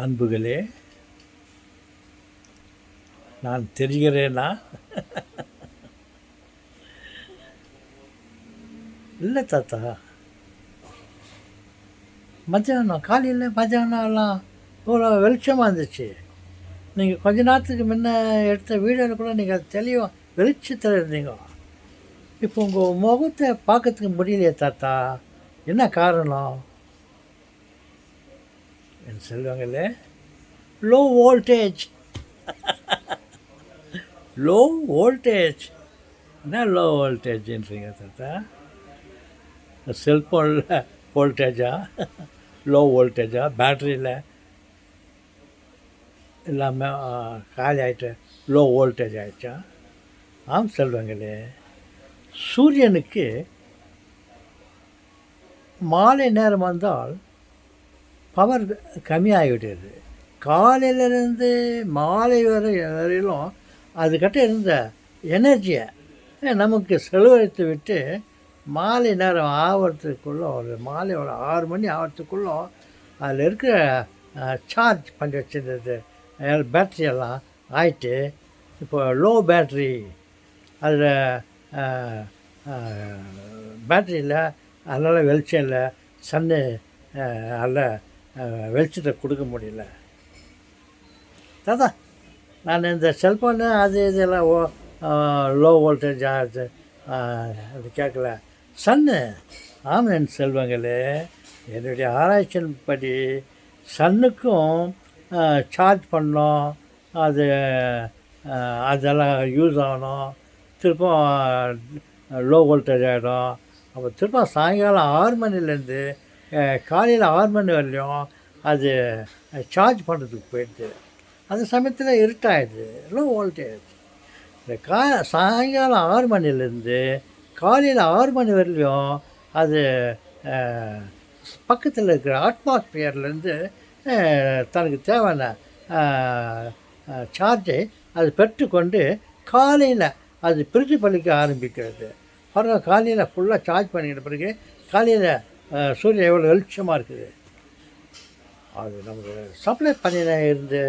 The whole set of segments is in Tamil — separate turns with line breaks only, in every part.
அன்புகளே, நான் தெரிகிறேனா? இல்லை தாத்தா, மத்தியானம் காலையில் மத்தியானம்லாம் இவ்வளோ வெளிச்சமாக இருந்துச்சு. நீங்கள் கொஞ்ச நேரத்துக்கு முன்ன எடுத்த வீடியோவில் கூட நீங்கள் அது தெளிவாக வெளிச்சத்தில் இருந்தீங்க. இப்போ உங்கள் முகத்தை பார்க்கறதுக்கு முடியலையே தாத்தா, என்ன காரணம்? என் செல்வங்களே, லோ வோல்டேஜ். லோ வோல்டேஜ் என்ன லோ வோல்டேஜ்ன்றீங்க தாத்தா? செல்ஃபோனில் வோல்டேஜா? லோ வோல்டேஜா? பேட்ரியில் இல்லாமல் காலி ஆகிட்டு லோ வோல்டேஜ் ஆகிடுச்சா? ஆம் செல்வங்களே, சூரியனுக்கு மாலை நேரம் வந்தால் பவர் கம்மியாகிவிடுது. காலையிலேருந்து மாலை வரையிலும் அதுக்கிட்ட இருந்த எனர்ஜியை நமக்கு செலவழித்து விட்டு மாலை நேரம் ஆகிறதுக்குள்ளே ஒரு மாலை ஒரு 6 மணி ஆகிறதுக்குள்ளே அதில் இருக்கிற சார்ஜ் பண்ணி வச்சுருந்தது பேட்ரியெல்லாம் ஆயிட்டு இப்போ லோ பேட்ரி. அதில் பேட்ரியில் அதனால் வெளிச்சம் இல்லை, சன்னு அதில் வெளிச்சத்தை கொடுக்க முடியல. தாத்தா, நான் இந்த செல்ஃபோனு அது இதெல்லாம் லோ வோல்டேஜ் ஆகுது அது கேட்கல. சன்னு. ஆமாம் என் செல்வங்களே, என்னுடைய ஆராய்ச்சியின் படி சன்னுக்கும் சார்ஜ் பண்ணோம், அது அதெல்லாம் யூஸ் ஆகணும், திருப்பம் லோ வோல்டேஜ் ஆகிடும். அப்போ திருப்ப சாயங்காலம் 6 மணிலேருந்து காலையில் 6 மணி வரலையும் அது சார்ஜ் பண்ணுறதுக்கு போயிடுது. அந்த சமயத்தில் இருட்டாயிடுது, லோ வோல்டேஜ். இந்த சாயங்காலம் 6 மணிலேருந்து காலையில் 6 மணி வரலையும் அது பக்கத்தில் இருக்கிற அட்மாஸ்பியர்லேருந்து தனக்கு தேவையான சார்ஜை அது பெற்றுக்கொண்டு காலையில் அது பிரதிபலிக்க ஆரம்பிக்கிறது. பாருங்க, காலையில் ஃபுல்லாக சார்ஜ் பண்ணிக்கிட்ட பிறகு காலையில் சூரியன் எவ்வளோ வெளிச்சமாக இருக்குது. அது நமக்கு சப்ளை பண்ணின இருந்து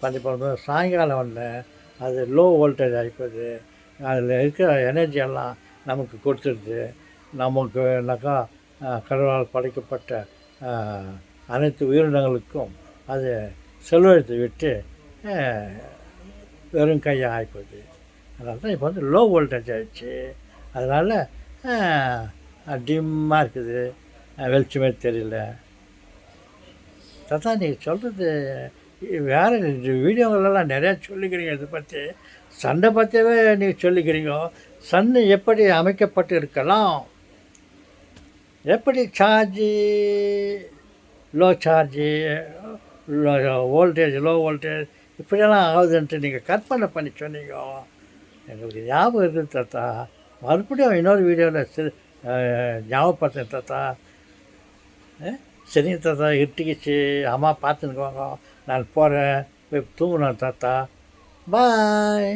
பண்ணி போகும்போது சாயங்காலம் வந்து அது லோ வோல்டேஜ் ஆகிப்போகுது. அதில் இருக்கிற எனர்ஜியெல்லாம் நமக்கு கொடுத்துடுது. நமக்குனாக்கா கடவுளால் படைக்கப்பட்ட அனைத்து உயிரினங்களுக்கும் அது செலவழித்து விட்டு வெறும் கையாக ஆகிப்போகுது. அதனால தான் இப்போ வந்து லோ வோல்டேஜ் ஆகிடுச்சு. அதனால் டிம்மாக இருக்குது, வெளிச்சமே தெரியல. தாத்தா, நீங்கள் சொல்கிறது வேறு வீடியோங்களெல்லாம் நிறையா சொல்லிக்கிறீங்க. இதை பற்றி சண்டை பற்றியவே நீங்கள் சொல்லிக்கிறீங்க. சன்னு எப்படி அமைக்கப்பட்டு இருக்கலாம், எப்படி charge low charge, voltage low voltage இப்படியெல்லாம் ஆகுதுன்ட்டு நீங்கள் கற்பனை பண்ணி சொன்னீங்க. எங்களுக்கு ஞாபகம் இருக்குது தாத்தா. மறுபடியும் இன்னொரு வீடியோவில் ஞாபகப்படுத்தேன் தாத்தா. சரிங்க தாத்தா, இருட்டிக்கிச்சு, அம்மா பார்த்துன்னு வாங்க, நான் போகிறேன், போய் தூங்கணும் தாத்தா. பாய்.